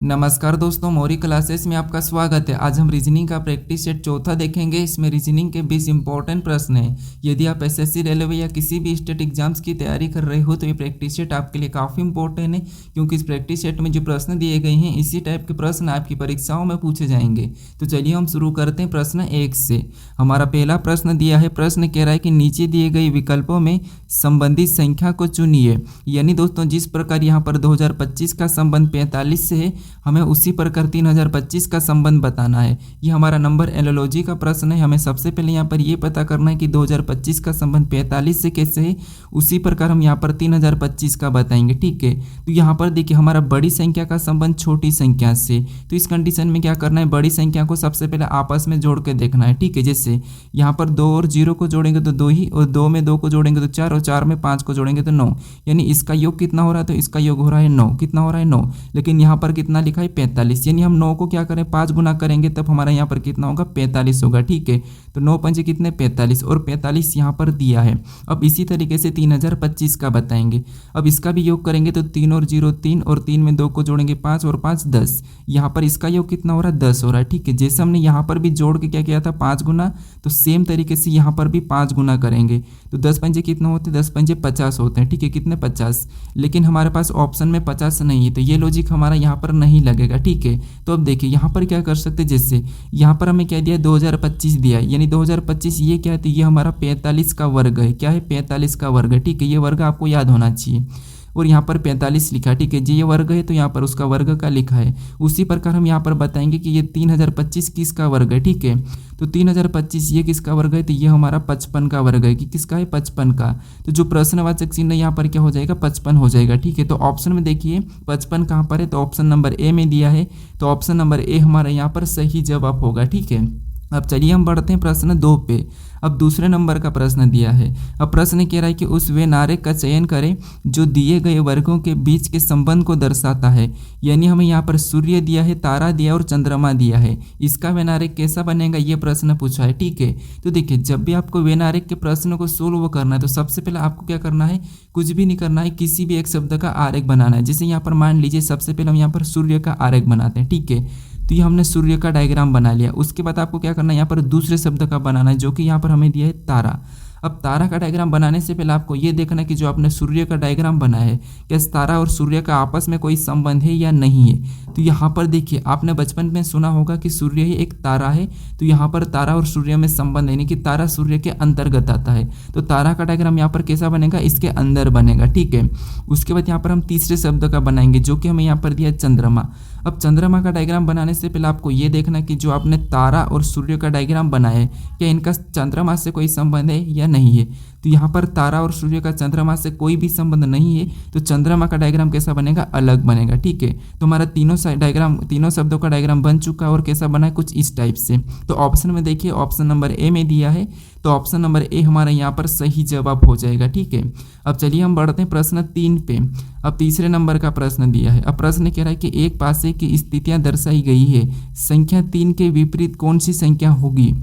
नमस्कार दोस्तों, मौरी क्लासेस में आपका स्वागत है। आज हम रीजनिंग का प्रैक्टिस सेट चौथा देखेंगे। इसमें रीजनिंग के 20 इंपॉर्टेंट प्रश्न हैं। यदि आप एसएससी, रेलवे या किसी भी स्टेट एग्जाम्स की तैयारी कर रहे हो तो ये प्रैक्टिस सेट आपके लिए काफ़ी इंपॉर्टेंट है, क्योंकि इस प्रैक्टिस सेट में जो प्रश्न दिए गए हैं इसी टाइप के प्रश्न आपकी परीक्षाओं में पूछे जाएंगे। तो चलिए हम शुरू करते हैं प्रश्न 1 से। हमारा पहला प्रश्न दिया है। प्रश्न कह रहा है कि नीचे दिए गए विकल्पों में संबंधित संख्या को चुनिए। यानी दोस्तों, जिस प्रकार यहाँ पर 2025 का संबंध 45 से है, हमें उसी प्रकार 3025 का संबंध बताना है। ये हमारा नंबर एनालॉजी का प्रश्न है। हमें सबसे पहले यहाँ पर ये पता करना है कि 2025 का संबंध 45 से कैसे है, उसी प्रकार हम यहाँ पर 3025 का बताएंगे। ठीक है, तो यहाँ पर देखिए हमारा बड़ी संख्या का संबंध छोटी संख्या से। तो इस कंडीशन में क्या करना है, बड़ी संख्या को सबसे पहले आपस में जोड़ के देखना है। ठीक है, जैसे यहाँ पर 2 और 0 को जोड़ेंगे तो 2 ही, और 2 में 2 को जोड़ेंगे तो 4, और 4 में 5 को जोड़ेंगे तो 9। यानी इसका योग कितना हो रहा है, तो इसका योग हो रहा है 9। कितना हो रहा है, 9। लेकिन यहाँ पर कितना लिखा है, 45। यानी हम 9 को क्या करें, 5 गुना करेंगे तब हमारा यहाँ पर कितना होगा, 45 होगा। ठीक है, तो 9 पंजे कितने, 45, और 45 यहाँ पर दिया है। अब इसी तरीके से 3025 का बताएंगे। अब इसका भी योग करेंगे तो 3 और 0 3, और 3 में 2 को जोड़ेंगे 5, और 5 10। यहाँ पर इसका योग कितना हो रहा है, 10 हो रहा है। ठीक है, जैसे हमने यहाँ पर भी जोड़ के क्या किया था, 5 गुना, तो सेम तरीके से यहाँ पर भी 5 गुना करेंगे तो 10 पंजे कितना होते हैं, 10 पंजे 50 होते हैं। ठीक है, कितने, 50। लेकिन हमारे पास ऑप्शन में 50 नहीं है, तो ये लॉजिक हमारा यहाँ पर नहीं लगेगा। ठीक है, तो अब देखिए यहाँ पर क्या कर सकते हैं, जैसे यहाँ पर हमें क्या दिया है, 2025 दिया है। यानी 2025 ये क्या है, तो ये हमारा 45 का वर्ग है। क्या है, 45 का वर्ग है। ठीक है, ये वर्ग आपको याद होना चाहिए। और यहाँ पर 45 लिखा है। ठीक है जी, ये वर्ग है तो यहाँ पर उसका वर्ग का लिखा है। उसी प्रकार हम यहाँ पर बताएंगे कि ये 3025 किसका वर्ग है। ठीक है, तो 3025 ये किसका वर्ग है, तो ये हमारा 55 का वर्ग है। कि किसका है, 55 का। तो जो प्रश्नवाचक चिन्ह यहाँ पर क्या हो जाएगा, 55 हो जाएगा। ठीक है, तो ऑप्शन में देखिए 55 कहाँ पर है, तो ऑप्शन नंबर ए में दिया है। तो ऑप्शन नंबर ए हमारा यहाँ पर सही जवाब होगा। ठीक है, अब चलिए हम बढ़ते हैं प्रश्न 2 पे। अब दूसरे नंबर का प्रश्न दिया है। अब प्रश्न कह रहा है कि उस वे नारक का चयन करें जो दिए गए वर्गों के बीच के संबंध को दर्शाता है। यानी हमें यहाँ पर सूर्य दिया है, तारा दिया और चंद्रमा दिया है। इसका वे नारक कैसा बनेगा, ये प्रश्न पूछा है। ठीक है, तो देखिए जब भी आपको वे नारक के प्रश्न को सोल्व करना है तो सबसे पहले आपको क्या करना है, कुछ भी नहीं करना है, किसी भी एक शब्द का आरेख बनाना है। जैसे यहाँ पर मान लीजिए सबसे पहले हम यहाँ पर सूर्य का आरेख बनाते हैं। ठीक है, तो ये हमने सूर्य का डायग्राम बना लिया। उसके बाद आपको क्या करना है, यहाँ पर दूसरे शब्द का बनाना है, जो कि यहाँ पर हमें दिया है तारा। अब तारा का डायग्राम बनाने से पहले आपको ये देखना है कि जो आपने सूर्य का डायग्राम बनाया है, क्या तारा और सूर्य का आपस में कोई संबंध है या नहीं है। तो यहाँ पर देखिए आपने बचपन में सुना होगा कि सूर्य ही एक तारा है, तो यहाँ पर तारा और सूर्य में संबंध है, यानी कि तारा सूर्य के अंतर्गत आता है। तो तारा का डायग्राम यहाँ पर कैसा बनेगा, इसके अंदर बनेगा। ठीक है, उसके बाद यहाँ पर हम तीसरे शब्द का बनाएंगे, जो कि हमें यहाँ पर दिया है चंद्रमा। अब चंद्रमा का डायग्राम बनाने से पहले आपको ये देखना कि जो आपने तारा और सूर्य का डायग्राम बनाया है, क्या इनका चंद्रमा से कोई संबंध है या नहीं है। तो यहाँ पर तारा और सूर्य का चंद्रमा से कोई भी संबंध नहीं है, तो चंद्रमा का डायग्राम कैसा बनेगा, अलग बनेगा। ठीक है, तो हमारा तीनों शब्दों का डायग्राम बन चुका है, और कैसा बना है, कुछ इस टाइप से। तो ऑप्शन में देखिए ऑप्शन नंबर ए में दिया है, तो ऑप्शन नंबर ए हमारा यहाँ पर सही जवाब हो जाएगा। ठीक है, अब चलिए हम बढ़ते हैं प्रश्न 3 पे। अब तीसरे नंबर का प्रश्न दिया है। अब प्रश्न कह रहा है कि एक पासे की स्थितियां दर्शाई गई है, संख्या 3 के विपरीत कौन सी संख्या होगी।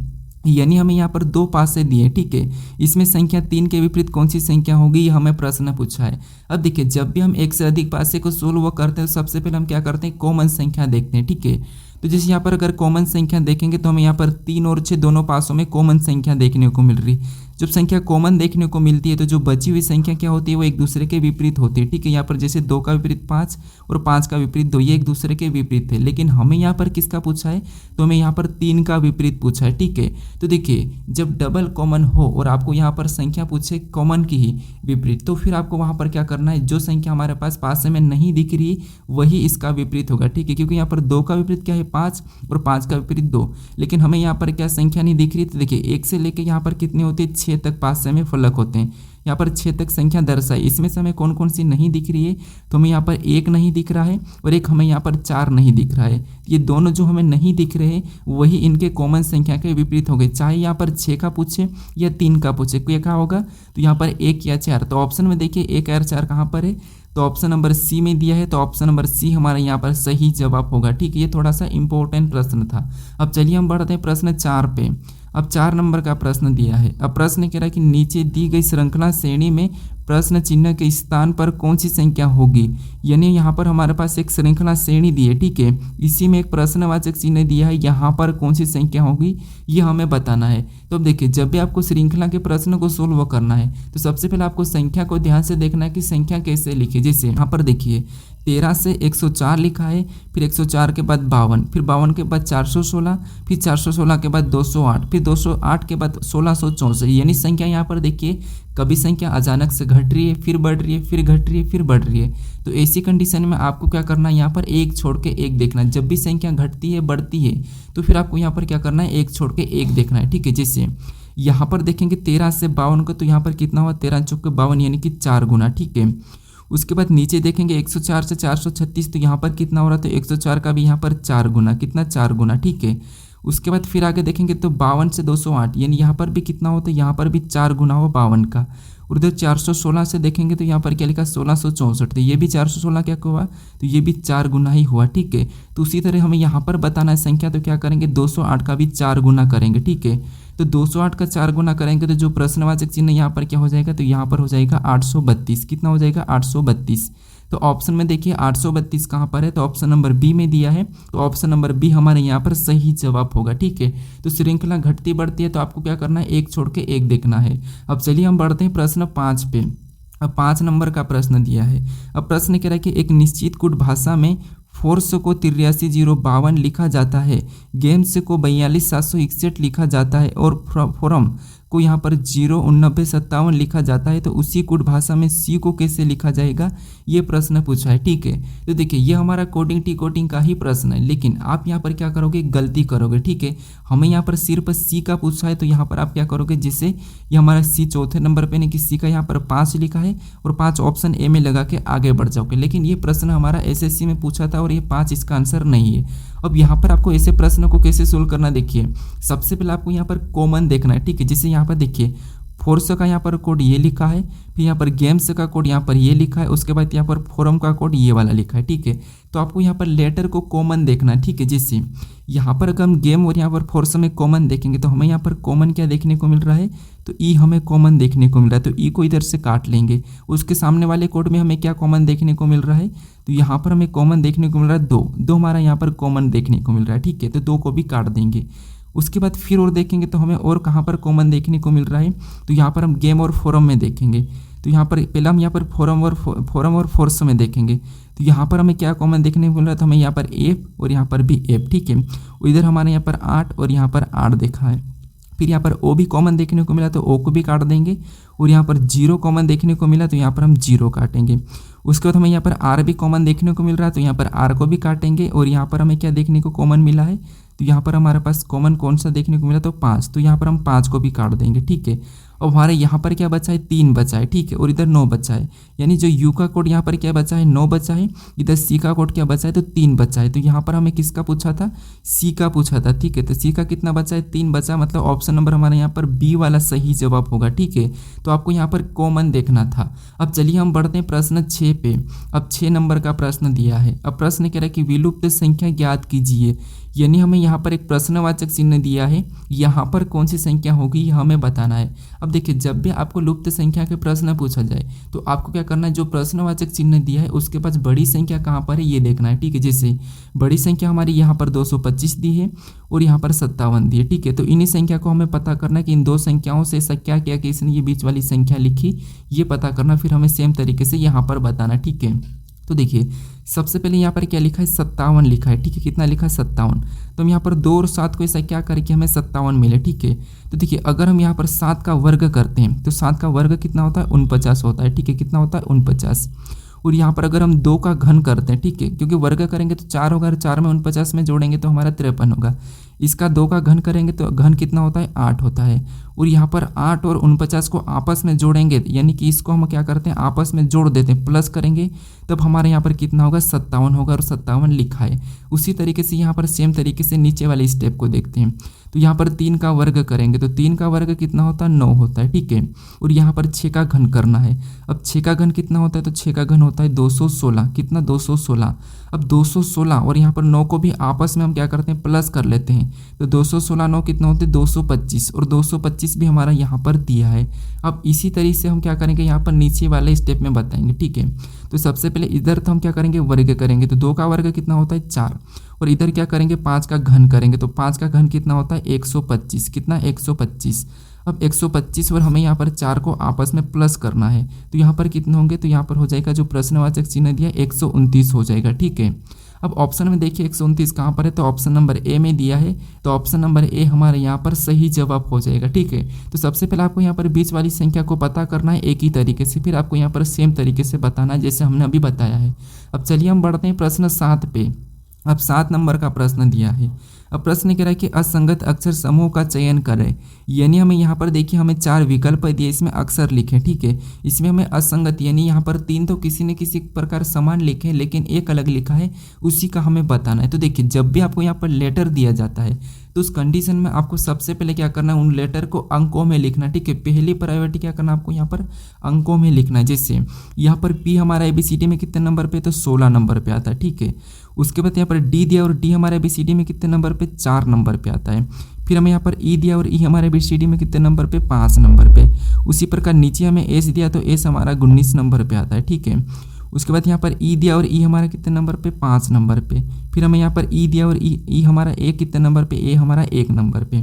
यानी हमें यहाँ पर 2 पासे दिए। ठीक है, इसमें संख्या 3 के विपरीत कौन सी संख्या होगी, ये हमें प्रश्न पूछा है। अब देखिए जब भी हम एक से अधिक पासे को सोल्व करते हैं तो सबसे पहले हम क्या करते हैं, कॉमन संख्या देखते हैं। ठीक है, तो जैसे यहाँ पर अगर कॉमन संख्या देखेंगे तो हमें यहाँ पर 3 और 6 दोनों पासों में कॉमन संख्या देखने को मिल रही। जब संख्या कॉमन देखने को मिलती है तो जो बची हुई संख्या क्या होती है, वो एक दूसरे के विपरीत होती है। ठीक है, यहाँ पर जैसे 2 का विपरीत 5 और 5 का विपरीत 2, ये एक दूसरे के विपरीत है। लेकिन हमें यहाँ पर किसका पूछा है, तो हमें यहाँ पर 3 का विपरीत पूछा है। ठीक है, तो देखिए जब डबल कॉमन हो और आपको यहाँ पर संख्या पूछे कॉमन की ही विपरीत, तो फिर आपको वहाँ पर क्या करना है, जो संख्या हमारे पास में नहीं दिख रही वही इसका विपरीत होगा। ठीक है, क्योंकि यहाँ पर 2 का विपरीत क्या है, 5, और 5 का विपरीत 2। लेकिन हमें यहाँ पर क्या संख्या नहीं दिख रही, तो देखिए 1 से लेकर यहाँ पर कितनी होती है, 6 तक पासे में फलक होते हैं। यहाँ पर 6 तक संख्या दर्शाई, इसमें से हमें कौन कौन सी नहीं दिख रही है, तो हमें यहाँ पर 1 नहीं दिख रहा है, और एक हमें यहाँ पर 4 नहीं दिख रहा है। ये दोनों जो हमें नहीं दिख रहे हैं वही इनके कॉमन संख्या के विपरीत हो गए। चाहे यहाँ पर 6 का पूछे या 3 का पूछे, कोई क्या होगा, तो यहाँ पर 1 या 4। तो ऑप्शन में देखिए 1 और 4 कहाँ पर है, तो ऑप्शन नंबर सी में दिया है। तो ऑप्शन नंबर सी हमारा यहाँ पर सही जवाब होगा। ठीक है, ये थोड़ा सा इंपॉर्टेंट प्रश्न था। अब चलिए हम बढ़ते हैं प्रश्न 4 पे। अब 4 नंबर का प्रश्न दिया है। अब प्रश्न कह रहा है कि नीचे दी गई श्रृंखला श्रेणी में प्रश्न चिन्ह के स्थान पर कौन सी संख्या होगी। यानी यहाँ पर हमारे पास एक श्रृंखला श्रेणी दी है, ठीक है, इसी में एक प्रश्नवाचक चिन्ह दिया है, यहाँ पर कौन सी संख्या होगी ये हमें बताना है। तो अब देखिए, जब भी आपको श्रृंखला के प्रश्न को सोल्व करना है तो सबसे पहले आपको संख्या को ध्यान से देखना है कि संख्या कैसे लिखी। जैसे यहाँ पर देखिए 13 से 104 लिखा है, फिर 104 के बाद 52, फिर 52 के बाद 416, फिर 416 के बाद 208, फिर 208 के बाद 1664। यानी संख्या यहाँ पर देखिए कभी संख्या अचानक से घट रही है, फिर बढ़ रही है, फिर घट रही है, फिर बढ़ रही है। तो ऐसी कंडीशन में आपको क्या करना है, यहाँ पर एक छोड़ के एक देखना है। जब भी संख्या घटती है बढ़ती है तो फिर आपको यहाँ पर क्या करना है, एक छोड़ के एक देखना है, ठीक है। जैसे यहाँ पर देखेंगे 13 से 52 का, तो यहाँ पर कितना हुआ, 13 चौक 52 यानी कि 4 गुना, ठीक है। उसके बाद नीचे देखेंगे 104 से 436, तो यहाँ पर कितना हो रहा है, तो 104 का भी यहाँ पर 4 गुना, कितना 4 गुना, ठीक है। उसके बाद फिर आगे देखेंगे तो 52 से 208, यानी यहाँ पर भी कितना होता है, यहाँ पर भी 4 गुना हो 52 का। और इधर 416 से देखेंगे तो यहाँ पर क्या लिखा, 1664, तो ये भी 416 क्या हुआ, तो ये भी 4 गुना ही हुआ, ठीक है। तो उसी तरह हमें यहाँ पर बताना है संख्या, तो क्या करेंगे, 208 का भी 4 गुना करेंगे, ठीक है। तो 208 का 4 गुना करेंगे तो जो प्रश्नवाचक चिन्ह यहाँ पर क्या हो जाएगा, तो यहाँ पर हो जाएगा 832, कितना हो जाएगा, 832। तो ऑप्शन में देखिए 832 कहाँ पर है, तो ऑप्शन नंबर बी में दिया है, तो ऑप्शन नंबर बी हमारे यहाँ पर सही जवाब होगा, ठीक है। तो श्रृंखला घटती बढ़ती है तो आपको क्या करना है, एक छोड़ के एक देखना है। अब चलिए हम बढ़ते हैं प्रश्न 5 पे। अब 5 नंबर का प्रश्न दिया है। अब प्रश्न कह रहा है कि एक निश्चित कूट भाषा में फोर्स को 83,052 लिखा जाता है, गेम्स को 42,761 लिखा जाता है और फोरम को यहाँ पर 0,89,57 लिखा जाता है। तो उसी कूट भाषा में सी को कैसे लिखा जाएगा, ये प्रश्न पूछा है, ठीक है। तो देखिए ये हमारा कोडिंग टी कोडिंग का ही प्रश्न है, लेकिन आप यहाँ पर क्या करोगे, गलती करोगे, ठीक है। हमें यहाँ पर सिर्फ सी का पूछा है, तो यहाँ पर आप क्या करोगे, जिससे ये हमारा सी चौथे नंबर पे नहीं कि सी का यहाँ पर 5 लिखा है और 5 ऑप्शन ए में लगा के आगे बढ़ जाओगे। लेकिन ये प्रश्न हमारा एसएससी में पूछा था और ये 5 इसका आंसर नहीं है। अब यहाँ पर आपको ऐसे प्रश्न को कैसे सोल्व करना, देखिए सबसे पहले आपको यहाँ पर कॉमन देखना है, ठीक है। जैसे यहाँ पर देखिए फोर्स का यहाँ पर कोड ये लिखा है, फिर यहाँ पर गेम्स का कोड यहाँ पर ये लिखा है, उसके बाद यहाँ पर फोरम का कोड ये वाला लिखा है, ठीक है। तो आपको यहाँ पर लेटर को कॉमन देखना है, ठीक है। जैसे यहाँ पर अगर हम गेम और यहाँ पर फोर्स में कॉमन देखेंगे तो हमें यहाँ पर कॉमन क्या देखने को मिल रहा है, तो ई हमें कॉमन देखने को मिल रहा है, तो ई को इधर से काट लेंगे। उसके सामने वाले कोड में हमें क्या कॉमन देखने को मिल रहा है, तो यहाँ पर हमें कॉमन देखने को मिल रहा है 2 हमारा यहाँ पर कॉमन देखने को मिल रहा है, ठीक है। तो 2 को भी काट देंगे। उसके बाद फिर और देखेंगे तो हमें और कहाँ पर कॉमन देखने को मिल रहा है, तो यहाँ पर हम गेम और फोरम में देखेंगे। तो यहाँ पर पहले हम यहाँ पर फोरम और फोर्स में देखेंगे, तो यहाँ पर हमें क्या कॉमन देखने को मिल रहा है, तो हमें यहाँ पर एफ और यहाँ पर भी एफ, ठीक है। इधर हमारे यहाँ पर 8 और यहाँ पर 8 देखा है। फिर यहाँ पर ओ भी कॉमन देखने को मिला तो ओ को भी काट देंगे, और यहाँ पर 0 कॉमन देखने को मिला तो यहाँ पर हम 0 काटेंगे। उसके बाद हमें यहाँ पर आर भी कॉमन देखने को मिल रहा है, तो यहाँ पर आर को भी काटेंगे। और यहाँ पर हमें क्या देखने को कॉमन मिला है, तो यहाँ पर हमारे पास कॉमन कौन सा देखने को मिला, तो 5, तो यहाँ पर हम 5 को भी काट देंगे, ठीक है। अब हमारे यहाँ पर क्या बचा है, 3 बचा है, ठीक है, और इधर 9 बचा है। यानी जो यू का कोड यहाँ पर क्या बचा है, 9 बचा है, इधर सी का कोड क्या बचा है, तो 3 बचा है। तो यहाँ पर हमें किसका पूछा था, सी का पूछा था, ठीक है। तो सी का कितना बचा है, 3 बचा, मतलब ऑप्शन नंबर हमारे यहाँ पर बी वाला सही जवाब होगा, ठीक है। तो आपको यहाँ पर कॉमन देखना था। अब चलिए हम बढ़ते हैं प्रश्न 6 पे। अब 6 नंबर का प्रश्न दिया है। अब प्रश्न कह रहा है कि विलुप्त संख्या ज्ञात कीजिए, यानी हमें यहाँ पर एक प्रश्नवाचक चिन्ह दिया है, यहाँ पर कौन सी संख्या होगी यह हमें बताना है। अब देखिए जब भी आपको लुप्त संख्या के प्रश्न पूछा जाए तो आपको क्या करना है, जो प्रश्नवाचक चिन्ह दिया है उसके पास बड़ी संख्या कहाँ पर है ये देखना है, ठीक है। जैसे बड़ी संख्या हमारी यहाँ पर 225 दी है और यहाँ पर 57 दी है, ठीक है। तो इन्हीं संख्या को हमें पता करना है कि इन दो संख्याओं से ऐसा क्या किया कि इसने ये बीच वाली संख्या लिखी, ये पता करना, फिर हमें सेम तरीके से यहाँ पर बताना, ठीक है। तो देखिए सबसे पहले यहाँ पर क्या लिखा है, 57 लिखा है, ठीक है। कितना लिखा है, 57। तो हम यहाँ पर 2 और 7 को ऐसा क्या करें कि हमें 57 मिले, ठीक है। तो देखिए अगर हम यहाँ पर 7 का वर्ग करते हैं तो 7 का वर्ग कितना होता है, 49 होता है, ठीक है। कितना होता है, 49। और यहाँ पर अगर हम 2 का घन करते हैं, ठीक है, क्योंकि वर्ग करेंगे तो 4 होगा, 4 में 49 में जोड़ेंगे तो हमारा 53 होगा। इसका 2 का घन करेंगे तो घन कितना होता है, 8 होता है। और यहाँ पर 8 और 49 को आपस में जोड़ेंगे, यानी कि इसको हम क्या करते हैं, आपस में जोड़ देते हैं, प्लस करेंगे, तब हमारे यहाँ पर कितना होगा, 57 होगा, और 57 लिखा है। उसी तरीके से यहाँ पर सेम तरीके से नीचे वाले स्टेप को देखते हैं। तो यहाँ पर 3 का वर्ग करेंगे तो 3 का वर्ग कितना होता है, 9 होता है, ठीक है। और यहाँ पर 6 का घन करना है। अब 6 का घन कितना होता है, तो 6 का घन होता है 216। कितना, 216। अब 216 और यहाँ पर 9 को भी आपस में हम क्या करते हैं, प्लस कर लेते हैं। हैं। तो 216 9 कितना होते हैं 225, और 225 भी हमारा यहाँ पर दिया है। अब इसी तरीके से हम क्या करेंगे यहाँ पर नीचे वाले स्टेप में बताएंगे, ठीक है। तो सबसे पहले इधर तो हम क्या करेंगे वर्ग करेंगे, तो 2 का वर्ग कितना होता है 4, और इधर क्या करेंगे 5 का घन करेंगे, तो 5 का घन कितना होता है 125, कितना 125। अब 125 और हमें यहाँ पर 4 को आपस में प्लस करना है, तो यहाँ पर कितने होंगे, तो यहाँ पर हो जाएगा जो प्रश्नवाचक चिन्ह दिया 129 हो जाएगा, ठीक है। अब ऑप्शन में देखिए 129 कहाँ पर है, तो ऑप्शन नंबर ए में दिया है, तो ऑप्शन नंबर ए हमारे यहाँ पर सही जवाब हो जाएगा, ठीक है। तो सबसे पहले आपको यहाँ पर बीच वाली संख्या को पता करना है एक ही तरीके से, फिर आपको यहाँ पर सेम तरीके से बताना है जैसे हमने अभी बताया है। अब चलिए हम बढ़ते हैं प्रश्न 7 पे। अब 7 नंबर का प्रश्न दिया है। अब प्रश्न कह रहा है कि असंगत अक्षर समूह का चयन करें, यानी हमें यहाँ पर देखिए हमें 4 विकल्प दिए, इसमें अक्षर लिखे, ठीक है। इसमें हमें असंगत यानी यहाँ पर 3 तो किसी न किसी प्रकार समान लिखे लेकिन एक अलग लिखा है, उसी का हमें बताना है। तो देखिए जब भी आपको यहाँ पर लेटर दिया जाता है तो उस कंडीशन में आपको सबसे पहले क्या करना है, उन लेटर को अंकों में लिखना, ठीक है। पहली प्रायोरिटी क्या करना है आपको यहाँ पर अंकों में लिखना है। जैसे यहाँ पर पी हमारा ABCD में कितने नंबर पे, तो 16 नंबर पे आता है, ठीक है। उसके बाद यहाँ पर डी दिया और डी हमारे ABCD में कितने नंबर पे 4 नंबर पे आता है। फिर हमें यहाँ पर ई दिया और ई हमारे ABCD में कितने नंबर पे 5 नंबर पे। उसी प्रकार नीचे हमें एस दिया तो एस हमारा 19 नंबर पे आता है, ठीक है। उसके बाद यहाँ पर ई दिया और ई हमारा कितने नंबर पे 5 नंबर पे। फिर हमें यहाँ पर ई दिया और ई हमारा ए कितने नंबर पे, ए हमारा 1 नंबर पे।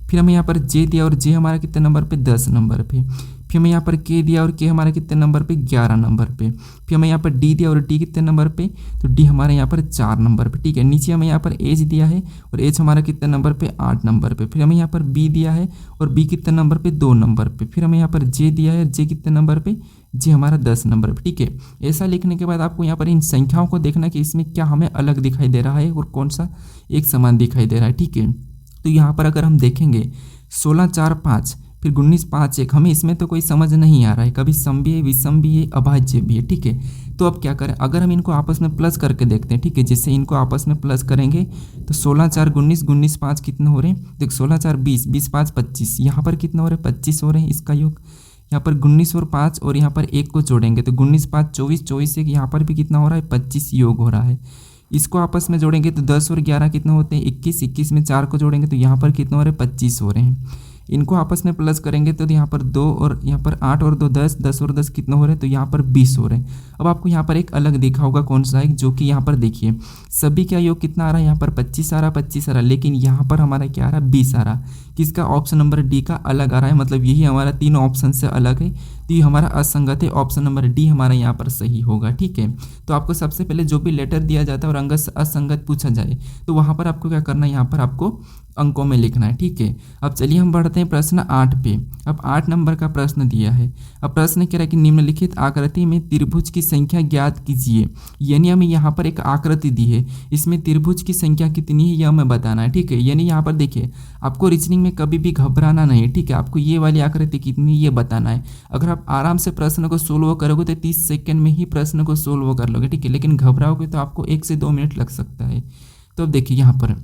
फिर हमें यहाँ पर जे दिया और जे हमारा कितने नंबर पे 10 नंबर पे। फिर हमें यहाँ पर के दिया और के हमारा कितने नंबर पे 11 नंबर पे। फिर हमें यहाँ पर डी दिया और डी कितने नंबर पे, तो डी हमारे यहाँ पर 4 नंबर पे, ठीक है। नीचे हमें यहाँ पर एच दिया है और एच हमारा कितने नंबर पे 8 नंबर पे। फिर हमें यहाँ पर बी दिया है और बी कितने नंबर पे 2 नंबर पे। फिर हमें यहाँ पर जे दिया है, जे कितने नंबर पे, जे हमारा 10 नंबर पे, ठीक है। ऐसा लिखने के बाद आपको यहाँ पर इन संख्याओं को देखना कि इसमें क्या हमें अलग दिखाई दे रहा है और कौन सा एक समान दिखाई दे रहा है, ठीक है। तो यहाँ पर अगर हम देखेंगे 16 4 5 फिर 19 5 1, हमें इसमें तो कोई समझ नहीं आ रहा है, कभी सम भी है, विषम भी है, अभाज्य भी है, ठीक है। तो अब क्या करें, अगर हम इनको आपस में प्लस करके देखते हैं, ठीक है। जिससे इनको आपस में प्लस करेंगे तो 16 4 19, 19 5 कितने हो रहे हैं, देख 16 4 20, 20 5 25, यहाँ पर कितना हो रहा है 25 हो रहे हैं, इसका योग। यहाँ पर 19 और 5 और यहाँ पर 1 को जोड़ेंगे तो 19 5 24, 24 1, यहाँ पर भी कितना हो रहा है 25 योग हो रहा है। इसको आपस में जोड़ेंगे तो 10 और 11 कितना होते हैं 21, 21 में 4 को जोड़ेंगे तो यहाँ पर कितना हो रहा है 25 हो रहे हैं। इनको आपस में प्लस करेंगे तो यहाँ पर 2 और यहाँ पर 8 और 2 10, 10 और 10 कितना हो रहे हैं, तो यहाँ पर 20 हो रहे हैं। अब आपको यहाँ पर एक अलग दिखा होगा कौन सा है, जो कि यहाँ पर देखिए सभी का योग कितना आ रहा है, यहाँ पर 25 आ रहा, 25 आ रहा, लेकिन यहाँ पर हमारा क्या आ रहा है 20 आ रहा। किसका, ऑप्शन नंबर डी का अलग आ रहा है, मतलब यही हमारा तीनों ऑप्शन से अलग है, तो ये हमारा असंगत है। ऑप्शन नंबर डी हमारा यहाँ पर सही होगा, ठीक है। तो आपको सबसे पहले जो भी लेटर दिया जाता है और अंग असंगत पूछा जाए तो वहाँ पर आपको क्या करना है, यहाँ पर आपको अंकों में लिखना है, ठीक है। अब चलिए हम बढ़ते हैं प्रश्न 8 पे। अब 8 नंबर का प्रश्न दिया है। अब प्रश्न कह रहा है कि निम्नलिखित आकृति में त्रिभुज की संख्या ज्ञात कीजिए, यानी हमें यहाँ पर एक आकृति दी है, इसमें त्रिभुज की संख्या कितनी है यह हमें बताना है, ठीक है। यानी यहाँ पर देखिए आपको रीजनिंग में कभी भी घबराना नहीं, ठीक है। आपको ये वाली आकृति कितनी ये बताना है। अगर आप आराम से प्रश्न को सोल्व करोगे तो 30 सेकंड में ही प्रश्न को सोल्व कर लोगे, ठीक है। लेकिन घबराओगे तो आपको 1 से 2 मिनट लग सकता है। तो अब देखिए यहाँ पर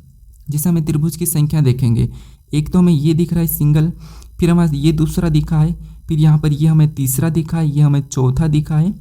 जैसे हमें त्रिभुज की संख्या देखेंगे, एक तो हमें ये दिख रहा है सिंगल, फिर हमें ये दूसरा दिखा है, फिर यहाँ पर ये हमें तीसरा दिखा है, ये हमें चौथा दिखा है।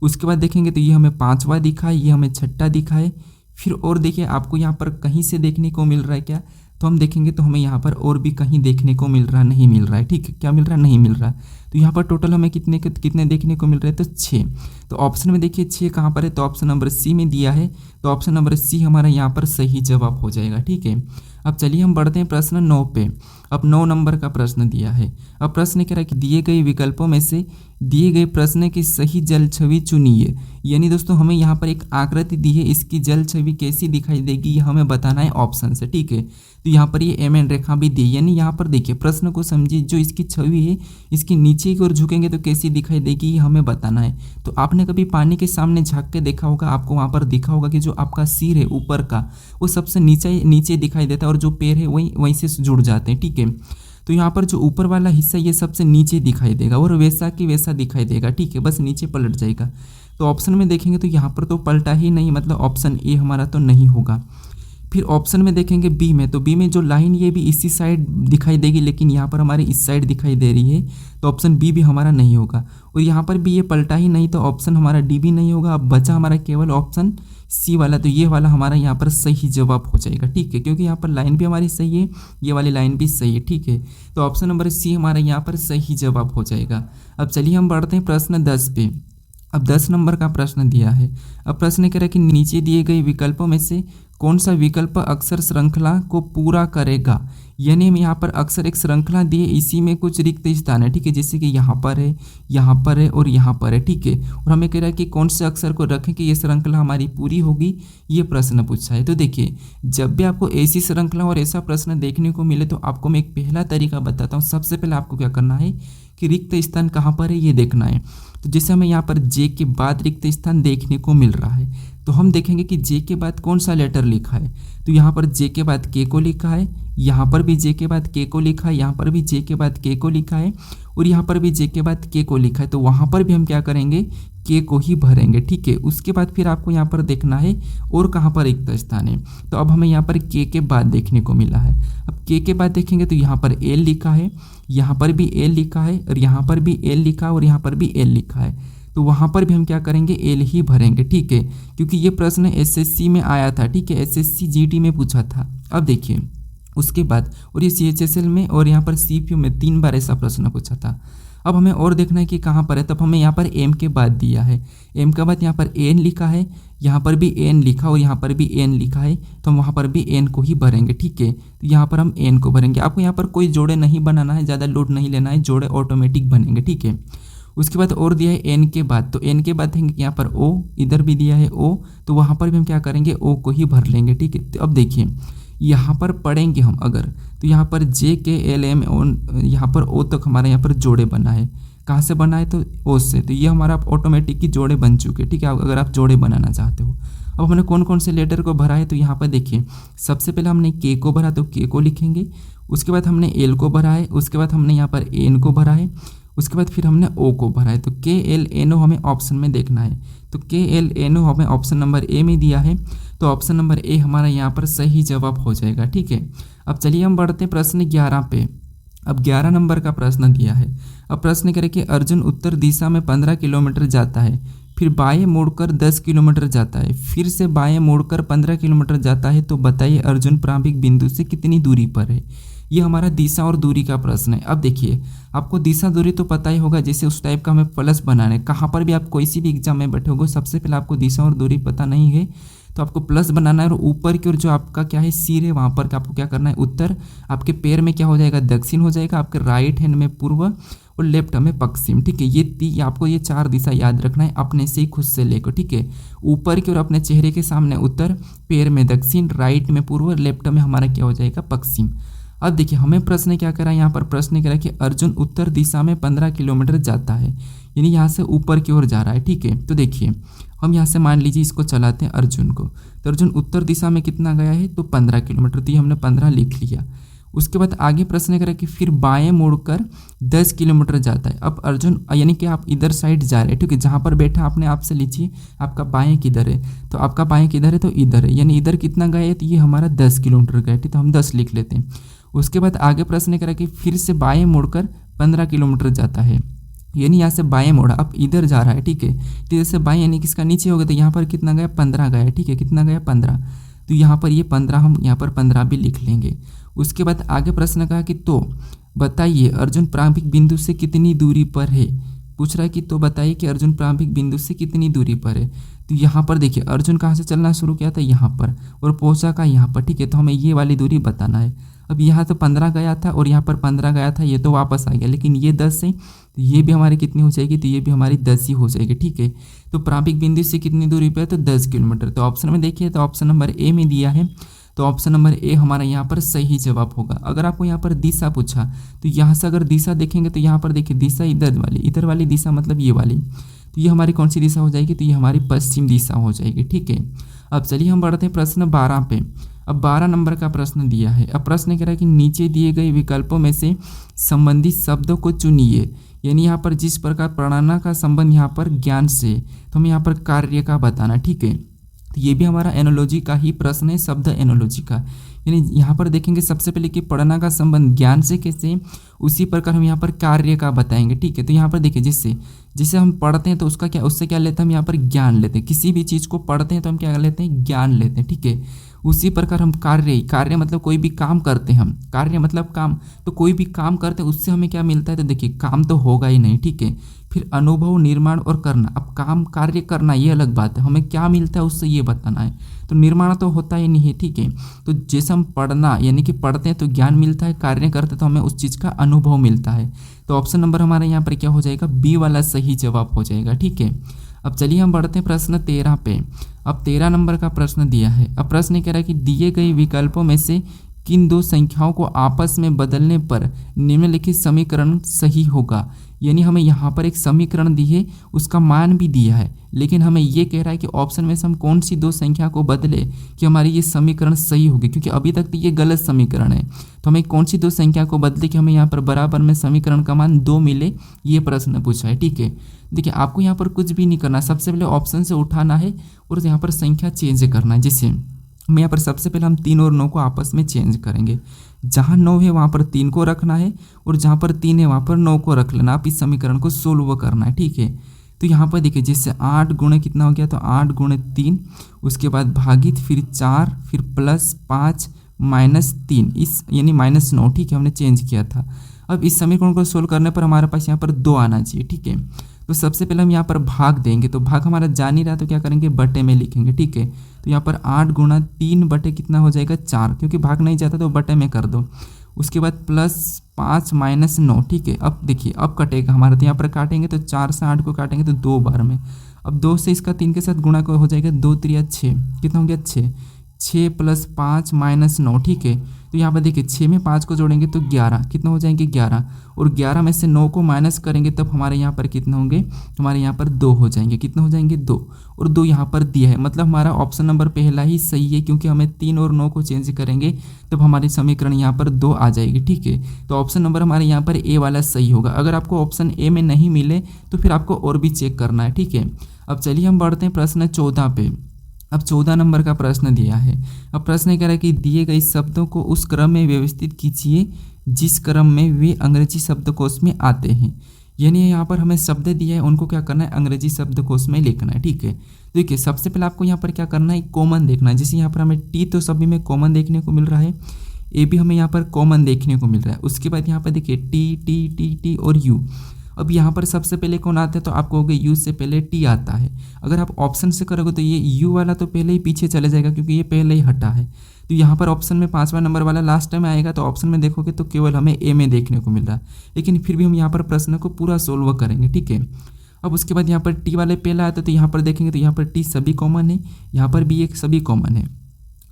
उसके बाद देखेंगे तो ये हमें पांचवा दिखा है, ये हमें छठा दिखा है। फिर और देखिए आपको यहाँ पर कहीं से देखने को मिल रहा है क्या, तो हम देखेंगे तो हमें यहाँ पर और भी कहीं देखने को मिल रहा नहीं मिल रहा है, ठीक है। क्या मिल रहा नहीं मिल रहा। तो यहाँ पर टोटल हमें कितने देखने को मिल रहे हैं, तो 6। तो ऑप्शन में देखिए 6 कहाँ पर है, तो ऑप्शन नंबर सी में दिया है, तो ऑप्शन नंबर सी हमारा यहाँ पर सही जवाब हो जाएगा, ठीक है। अब चलिए हम बढ़ते हैं प्रश्न 9 पे। अब 9 नंबर का प्रश्न दिया है। अब प्रश्न कह रहा है कि दिए गए विकल्पों में से दिए गए प्रश्न की सही जल छवि चुनिए। यानी दोस्तों हमें यहाँ पर एक आकृति दी है, इसकी जल छवि कैसी दिखाई देगी ये हमें बताना है ऑप्शन से, ठीक है। तो यहाँ पर ये एम एन रेखा भी दी, यानी यहाँ पर देखिए प्रश्न को समझिए, जो इसकी छवि है इसकी नीचे की ओर झुकेंगे तो कैसी दिखाई देगी ये हमें बताना है। तो आपने कभी पानी के सामने झाँक के देखा होगा, आपको वहाँ पर दिखा होगा कि जो आपका सिर है ऊपर का वो सबसे नीचे दिखाई देता है और जो पैर है वहीं से जुड़ जाते हैं, ठीक है। तो यहाँ पर जो ऊपर वाला हिस्सा ये सबसे नीचे दिखाई देगा और वैसा कि वैसा दिखाई देगा, ठीक है, बस नीचे पलट जाएगा। तो ऑप्शन में देखेंगे तो यहाँ पर तो पलटा ही नहीं, मतलब ऑप्शन ए हमारा तो नहीं होगा। फिर ऑप्शन में देखेंगे बी में, तो बी में जो लाइन ये भी इसी साइड दिखाई देगी, लेकिन यहाँ पर हमारे इस साइड दिखाई दे रही है, तो ऑप्शन बी भी हमारा नहीं होगा। और यहाँ पर भी ये पलटा ही नहीं, तो ऑप्शन हमारा डी भी नहीं होगा। अब बचा हमारा केवल ऑप्शन सी वाला, तो ये वाला हमारा यहाँ पर सही जवाब हो जाएगा, ठीक है, क्योंकि यहाँ पर लाइन भी हमारी सही है, ये वाली लाइन भी सही है, ठीक है। तो ऑप्शन नंबर सी हमारा यहाँ पर सही जवाब हो जाएगा। अब चलिए हम बढ़ते हैं प्रश्न 10 पे। अब 10 नंबर का प्रश्न दिया है। अब प्रश्न कह रहा है कि नीचे दिए गए विकल्पों में से कौन सा विकल्प अक्षर श्रृंखला को पूरा करेगा। यानी हम यहाँ पर अक्सर एक श्रृंखला दिए, इसी में कुछ रिक्त स्थान है, ठीक है, जैसे कि यहाँ पर है, यहाँ पर है और यहाँ पर है, ठीक है। और हमें कह रहा है कि कौन से अक्षर को रखें कि ये श्रृंखला हमारी पूरी होगी, ये प्रश्न पूछा है। तो देखिए, जब भी आपको ऐसी श्रृंखला और ऐसा प्रश्न देखने को मिले तो आपको मैं एक पहला तरीका बताता हूँ। सबसे पहले आपको क्या करना है कि रिक्त स्थान कहाँ पर है ये देखना है। तो जैसे हमें यहाँ पर जे के बाद रिक्त स्थान देखने को मिल रहा है, तो हम देखेंगे कि जे के बाद कौन सा लेटर लिखा है। तो यहाँ पर जे के बाद के को लिखा है, यहाँ पर भी जे के बाद के को लिखा है, यहाँ पर भी जे के बाद के को लिखा है और यहाँ पर भी जे के बाद के को लिखा है। तो वहाँ पर भी हम क्या करेंगे, के को ही भरेंगे, ठीक है। उसके बाद फिर आपको यहाँ पर देखना है और कहाँ पर रिक्त स्थान है। तो अब हमें यहाँ पर के बाद देखने को मिला है। अब के बाद देखेंगे तो यहाँ पर एल लिखा है, यहाँ पर भी एल लिखा है और यहाँ पर भी एल लिखा है और यहाँ पर भी एल लिखा है। तो वहाँ पर भी हम क्या करेंगे, एल ही भरेंगे, ठीक है, क्योंकि ये प्रश्न एसएससी में आया था, ठीक है, एसएससी जीडी में पूछा था। अब देखिए उसके बाद, और ये सीएचएसएल में और यहाँ पर सीपीयू में 3 बार ऐसा प्रश्न पूछा था। अब हमें और देखना है कि कहाँ पर है। तब हमें यहाँ पर एम के बाद दिया है, एम के बाद यहाँ पर एन लिखा है, यहाँ पर भी एन लिखा और यहाँ पर भी एन लिखा है, तो हम वहाँ पर भी एन को ही भरेंगे, ठीक है। तो यहाँ पर हम एन को भरेंगे। आपको यहाँ पर कोई जोड़े नहीं बनाना है, ज़्यादा लोड नहीं लेना है, जोड़े ऑटोमेटिक बनेंगे, ठीक है। उसके बाद और दिया है एन के बाद, तो एन के बाद देंगे यहाँ पर ओ, इधर भी दिया है ओ, तो वहाँ पर भी हम क्या करेंगे, ओ को ही भर लेंगे, ठीक है। तो अब देखिए यहाँ पर पढ़ेंगे हम अगर, तो यहाँ पर जे के एल एम ओन, यहाँ पर ओ तक हमारा यहाँ पर जोड़े बना है। कहाँ से बना है, तो ओ से। तो ये हमारा ऑटोमेटिक ही जोड़े बन चुके, ठीक है, अगर आप जोड़े बनाना चाहते हो। अब हमने कौन कौन से लेटर को भरा है, तो यहाँ पर देखिए सबसे पहले हमने के को भरा, तो के को लिखेंगे। उसके बाद हमने एल को भरा है, उसके बाद हमने यहाँ पर एन को भरा है, उसके बाद फिर हमने ओ को भरा है। तो के एल एन ओ हमें ऑप्शन में देखना है, तो के एल एन ओ हमें ऑप्शन नंबर ए में दिया है, तो ऑप्शन नंबर ए हमारा यहाँ पर सही जवाब हो जाएगा, ठीक है। अब चलिए हम बढ़ते हैं प्रश्न 11 पे। अब 11 नंबर का प्रश्न दिया है। अब प्रश्न करें कि अर्जुन उत्तर दिशा में 15 किलोमीटर जाता है, फिर बाएं मुड़कर 10 किलोमीटर जाता है, फिर से बाएं मुड़कर 15 किलोमीटर जाता है, तो बताइए अर्जुन प्रारंभिक बिंदु से कितनी दूरी पर है। ये हमारा दिशा और दूरी का प्रश्न है। अब देखिए आपको दिशा दूरी तो पता ही होगा, जैसे उस टाइप का हमें प्लस बनाना है। कहाँ पर भी आप कोई सी भी एग्जाम में बैठे होगे, सबसे पहले आपको दिशा और दूरी पता नहीं है तो आपको प्लस बनाना है, और ऊपर की ओर जो आपका क्या है सिर है, वहाँ पर आपको क्या करना है, उत्तर। आपके पैर में क्या हो जाएगा, दक्षिण हो जाएगा, आपके राइट हैंड में पूर्व और लेफ्ट में पश्चिम, ठीक है। ये आपको ये 4 दिशा याद रखना है अपने से ही, खुद से लेकर, ठीक है। ऊपर की ओर अपने चेहरे के सामने उत्तर, पैर में दक्षिण, राइट में पूर्व, लेफ्ट में हमारा क्या हो जाएगा, पश्चिम। अब देखिए हमें प्रश्न क्या करा, यहाँ पर प्रश्न करा कि अर्जुन उत्तर दिशा में 15 किलोमीटर जाता है, यानी यहाँ से ऊपर की ओर जा रहा है, ठीक है। तो देखिए हम यहाँ से मान लीजिए इसको चलाते हैं अर्जुन को, तो अर्जुन उत्तर दिशा में कितना गया है, तो 15 किलोमीटर, तो ये हमने 15 लिख लिया। उसके बाद आगे प्रश्न करा कि फिर बाएं मुड़कर 10 किलोमीटर जाता है। अब अर्जुन यानी कि आप इधर साइड जा रहे हैं, ठीक है, जहाँ पर बैठा अपने आप से लीजिए आपका बाएं किधर है, तो आपका बाएं किधर है, तो इधर है, यानी इधर कितना गया है, तो ये हमारा 10 किलोमीटर गया, ठीक है, तो हम 10 लिख लेते हैं। उसके बाद आगे प्रश्न करा कि फिर से बाएं मुड़कर 15 किलोमीटर जाता है, यानी यहाँ से बाएं मोड़ा, अब इधर जा रहा है, ठीक है, तो जैसे बाएं यानी किसका नीचे हो गया, तो यहाँ पर कितना गया, 15 गया, ठीक है, कितना गया, 15, तो यहाँ पर ये 15 हम यहाँ पर 15 भी लिख लेंगे। उसके बाद आगे प्रश्न कहा कि तो बताइए अर्जुन प्रारंभिक बिंदु से कितनी दूरी पर है। पूछ रहा है कि तो बताइए कि अर्जुन प्रारंभिक बिंदु से कितनी दूरी पर है। तो यहाँ पर देखिए अर्जुन कहाँ से चलना शुरू किया था, यहाँ पर, और पहुँचा का यहाँ पर, ठीक है, तो हमें ये वाली दूरी बताना है। अब यहाँ तो 15 गया था और यहाँ पर 15 गया था, ये तो वापस आ गया, लेकिन ये 10 है, तो ये भी हमारी कितनी हो जाएगी, तो ये भी हमारी 10 ही हो जाएगी, ठीक है। तो प्रारंभिक बिंदु से कितनी दूरी पर है, तो 10 किलोमीटर। तो ऑप्शन में देखिए, तो ऑप्शन नंबर ए में दिया है, तो ऑप्शन नंबर ए हमारा यहाँ पर सही जवाब होगा। अगर आपको यहाँ पर दिशा पूछा, तो यहाँ से अगर दिशा देखेंगे तो यहाँ पर देखिए दिशा इधर वाली दिशा मतलब ये वाली, तो ये हमारी कौन सी दिशा हो जाएगी, तो ये हमारी पश्चिम दिशा हो जाएगी, ठीक है। अब चलिए हम बढ़ते हैं प्रश्न 12 पे। अब 12 नंबर का प्रश्न दिया है। अब प्रश्न कह रहा है कि नीचे दिए गए विकल्पों में से संबंधित शब्दों को चुनिए, यानी यहाँ पर जिस प्रकार प्रेरणा का संबंध यहाँ पर ज्ञान से, तो हमें यहाँ पर कार्य का बताना, ठीक है। तो ये भी हमारा एनोलॉजी का ही प्रश्न है, शब्द एनोलॉजी का। यानी यहाँ पर देखेंगे सबसे पहले कि पढ़ना का संबंध ज्ञान से कैसे, उसी प्रकार हम यहाँ पर कार्य का बताएंगे। ठीक है, तो यहाँ पर देखिए जिससे हम पढ़ते हैं तो उससे क्या लेते हैं हम यहाँ पर ज्ञान लेते हैं। किसी भी चीज़ को पढ़ते हैं तो हम क्या लेते हैं, ज्ञान लेते हैं। ठीक है, उसी प्रकार हम कार्य मतलब कोई भी काम करते हैं हम, कार्य मतलब काम, तो कोई भी काम करते हैं उससे हमें क्या मिलता है, तो देखिए काम तो होगा ही नहीं। ठीक है, फिर अनुभव, निर्माण और करना। अब काम कार्य करना ये अलग बात है, हमें क्या मिलता है उससे ये बताना है। तो निर्माण तो होता ही नहीं है। ठीक है, तो जैसे हम पढ़ना यानी कि पढ़ते हैं तो ज्ञान मिलता है, कार्य करते हैं तो हमें उस चीज़ का अनुभव मिलता है। तो ऑप्शन नंबर हमारे यहाँ पर क्या हो जाएगा, बी वाला सही जवाब हो जाएगा। ठीक है, अब चलिए हम बढ़ते हैं प्रश्न 13 पे। अब 13 नंबर का प्रश्न दिया है। अब प्रश्न कह रहा है कि दिए गए विकल्पों में से किन दो संख्याओं को आपस में बदलने पर निम्नलिखित समीकरण सही होगा। यानी हमें यहाँ पर एक समीकरण दी है, उसका मान भी दिया है, लेकिन हमें ये कह रहा है कि ऑप्शन में से हम कौन सी दो संख्या को बदले कि हमारी ये समीकरण सही होगी, क्योंकि अभी तक तो ये गलत समीकरण है। तो हमें कौन सी दो संख्या को बदले कि हमें यहाँ पर बराबर में समीकरण का मान 2 मिले, ये प्रश्न पूछा है। ठीक है, देखिए आपको यहाँ पर कुछ भी नहीं करना, सबसे पहले ऑप्शन से उठाना है और यहाँ पर संख्या चेंज करना है। जैसे हम यहाँ पर सबसे पहले हम 3 और 9 को आपस में चेंज करेंगे। जहाँ 9 है वहाँ पर 3 को रखना है और जहाँ पर 3 है वहाँ पर 9 को रख लेना। आप इस समीकरण को सोल्व करना है। ठीक है, तो यहाँ पर देखिए जैसे 8 गुणे कितना हो गया, तो 8 गुणे 3, उसके बाद भागित, फिर 4, फिर प्लस 5 माइनस 3, इस यानी माइनस 9। ठीक है, हमने चेंज किया था। अब इस समीकरण को सोल्व करने पर हमारे पास यहाँ पर 2 आना चाहिए। ठीक है, तो सबसे पहले हम यहाँ पर भाग देंगे, तो भाग हमारा जा नहीं रहा तो क्या करेंगे, बटे में लिखेंगे। ठीक है, तो यहाँ पर 8 गुणा 3 बटे कितना हो जाएगा, 4, क्योंकि भाग नहीं जाता तो बटे में कर दो। उसके बाद प्लस 5 माइनस 9। ठीक है, अब देखिए अब कटेगा हमारा, तो यहाँ पर काटेंगे तो 4 से 8 को काटेंगे तो 2 बार में। अब 2 से इसका 3 के साथ गुणा को हो जाएगा, 2 3 6, कितना हो गया 6, 6 प्लस 5 माइनस 9। ठीक है, तो यहाँ पर देखिए 6 में 5 को जोड़ेंगे तो 11, कितना हो जाएंगे 11, और 11 में से 9 को माइनस करेंगे तब हमारे यहाँ पर कितने होंगे, हमारे यहाँ पर 2 हो जाएंगे। कितने हो जाएंगे, 2, और 2 यहाँ पर दिया है, मतलब हमारा ऑप्शन नंबर पहला ही सही है, क्योंकि हमें 3 और 9 को चेंज करेंगे तब हमारी समीकरण यहाँ पर 2 आ जाएगी। ठीक है, तो ऑप्शन नंबर हमारे यहाँ पर ए वाला सही होगा। अगर आपको ऑप्शन ए में नहीं मिले तो फिर आपको और भी चेक करना है। ठीक है, अब चलिए हम बढ़ते हैं प्रश्न 14 पे। अब 14 नंबर का प्रश्न दिया है। अब प्रश्न कह रहा है कि दिए गए शब्दों को उस क्रम में व्यवस्थित कीजिए जिस क्रम में वे अंग्रेजी शब्दकोश में आते हैं। यानी यहाँ पर हमें शब्द दिया है, उनको क्या करना है, अंग्रेजी शब्दकोश में लिखना है। ठीक है, देखिए सबसे पहले आपको यहाँ पर क्या करना है, कॉमन देखना है। जैसे यहाँ पर हमें टी तो सभी में कॉमन देखने को मिल रहा है, ए भी हमें यहाँ पर कॉमन देखने को मिल रहा है। उसके बाद यहाँ पर देखिए टी टी टी टी और यू। अब यहाँ पर सबसे पहले कौन आता है, तो आपको होगा यू से पहले टी आता है। अगर आप ऑप्शन से करोगे तो ये यू वाला तो पहले ही पीछे चले जाएगा, क्योंकि ये पहले ही हटा है। तो यहाँ पर ऑप्शन में 5वां नंबर वाला लास्ट में आएगा, तो ऑप्शन में देखोगे तो केवल हमें ए में देखने को मिल रहा है, लेकिन फिर भी हम यहाँ पर प्रश्न को पूरा सोल्व करेंगे। ठीक है, अब उसके बाद यहाँ पर टी वाले पहला आता है, तो यहाँ पर देखेंगे तो यहाँ पर टी सभी कॉमन है, यहाँ पर भी एक सभी कॉमन है।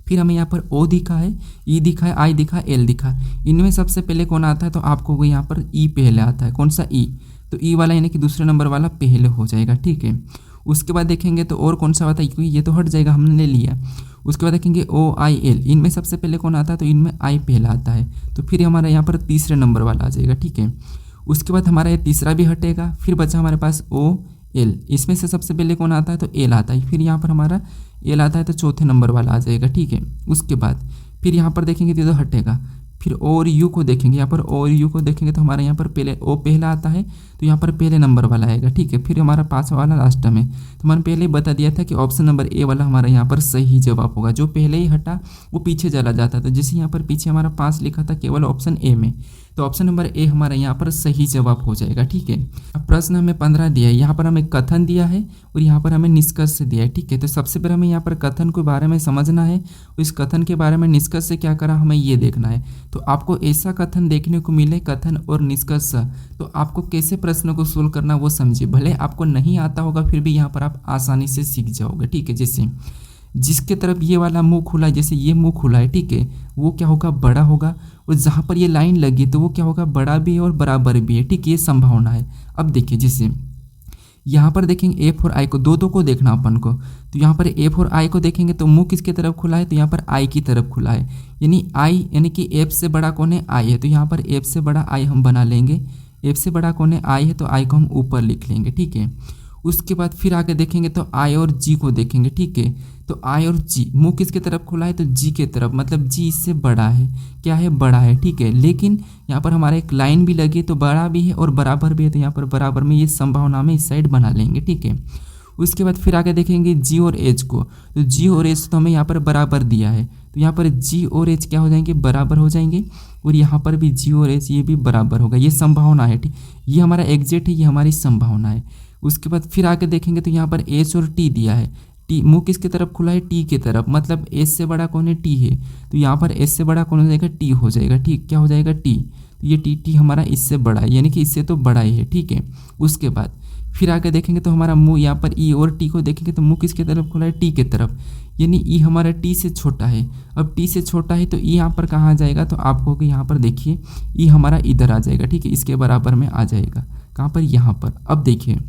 फिर हमें यहाँ पर ओ दिखा है, ई दिखा है, आई दिखा, एल दिखा। इनमें सबसे पहले कौन आता है, तो आपको यहाँ पर ई पहले आता है। कौन सा, ई, तो ई वाला यानी कि दूसरे नंबर वाला पहले हो जाएगा। ठीक है, उसके बाद देखेंगे तो और कौन सा आता है, क्योंकि ये तो हट जाएगा, हमने ले लिया। उसके बाद देखेंगे ओ आई एल, इनमें सबसे पहले कौन आता है, तो इनमें आई पहला आता है, तो फिर हमारा यहाँ पर तीसरे नंबर वाला आ जाएगा। ठीक है, उसके बाद हमारा ये तीसरा भी हटेगा, फिर बचा हमारे पास ओ एल, इसमें से सबसे पहले कौन आता है, तो एल आता है, फिर यहाँ पर हमारा एल आता है, तो चौथे नंबर वाला आ जाएगा। ठीक है, उसके बाद फिर यहाँ पर देखेंगे तो हटेगा, फिर ओ और यू को देखेंगे, यहाँ पर ओ और यू को देखेंगे तो हमारे यहाँ पर पहले ओ पहला आता है, तो यहाँ पर पहले नंबर वाला आएगा। ठीक है, फिर हमारा 5वां वाला लास्ट में। तो मैंने पहले ही बता दिया था कि ऑप्शन नंबर ए वाला हमारा यहाँ पर सही जवाब होगा, जो पहले ही हटा वो पीछे चला जाता था। जैसे यहाँ पर पीछे हमारा 5 लिखा था केवल ऑप्शन ए में, तो ऑप्शन नंबर ए हमारा यहाँ पर सही जवाब हो जाएगा। ठीक है, अब प्रश्न हमें 15 दिया है, यहाँ पर हमें कथन दिया है और यहाँ पर हमें निष्कर्ष दिया है। ठीक है, तो सबसे पहले हमें यहाँ पर कथन के बारे में समझना है, और इस कथन के बारे में निष्कर्ष से क्या करा हमें ये देखना है। तो आपको ऐसा कथन देखने को मिले, कथन और निष्कर्ष, तो आपको कैसे प्रश्न को सोल्व करना वो समझिए। भले आपको नहीं आता होगा फिर भी यहाँ पर आप आसानी से सीख जाओगे। ठीक है, जैसे जिसके तरफ ये वाला मुंह खुला है, जैसे ये मुंह खुला है, ठीक है, वो क्या होगा, बड़ा होगा, और जहाँ पर ये लाइन लगी तो वो क्या होगा, बड़ा भी है और बराबर भी है। ठीक, ये संभावना है। अब देखिए जैसे यहाँ पर देखेंगे एफ और आई को, दो को देखना अपन को, तो यहाँ पर एफ और आई को देखेंगे तो मुंह किसके तरफ खुला है, तो यहाँ पर आई की तरफ खुला है, यानी आई यानी कि एफ से बड़ा कौन है, आई है, तो यहाँ पर एफ से बड़ा आई हम बना लेंगे। एफ से बड़ा कौन है, आई है, तो आई को हम ऊपर लिख लेंगे। ठीक है, उसके बाद फिर आगे देखेंगे तो आई और जी को देखेंगे। ठीक है, तो आई और जी, मुंह किसके तरफ खुला है तो जी के तरफ, मतलब जी इससे बड़ा है, क्या है बड़ा है, ठीक है। लेकिन यहाँ पर हमारा एक लाइन भी लगी तो बड़ा भी है और बराबर भी है, तो यहाँ पर बराबर में ये संभावना में इस साइड बना लेंगे, ठीक है। उसके बाद फिर आगे देखेंगे जी और एच को, तो जी और एच तो हमें यहाँ पर बराबर दिया है, तो यहाँ पर जी और एच क्या हो जाएंगे बराबर हो जाएंगे, और यहाँ पर भी जी और एच ये भी बराबर होगा, ये संभावना है, ठीक। ये हमारा एग्जैक्ट है, ये हमारी संभावना है। उसके बाद फिर आगे देखेंगे तो यहाँ पर एच और टी दिया है, टी मुंह किसके तरफ खुला है टी के तरफ, मतलब एस से बड़ा कौन है टी है, तो यहाँ पर एस से बड़ा कौन हो जाएगा टी हो जाएगा, ठीक, क्या हो जाएगा टी, तो ये टी हमारा इससे बड़ा है, यानी कि इससे तो बड़ा ही है, ठीक है। उसके बाद फिर आगे देखेंगे तो हमारा मुंह यहाँ पर ई और टी को देखेंगे तो मुंह किसके तरफ खुला है टी के तरफ, यानी ई हमारा टी से छोटा है। अब टी से छोटा है तो ई यहाँ पर कहाँ आ जाएगा, तो आपको यहाँ पर देखिए ई हमारा इधर आ जाएगा, ठीक है, इसके बराबर में आ जाएगा, कहाँ पर यहाँ पर। अब देखिए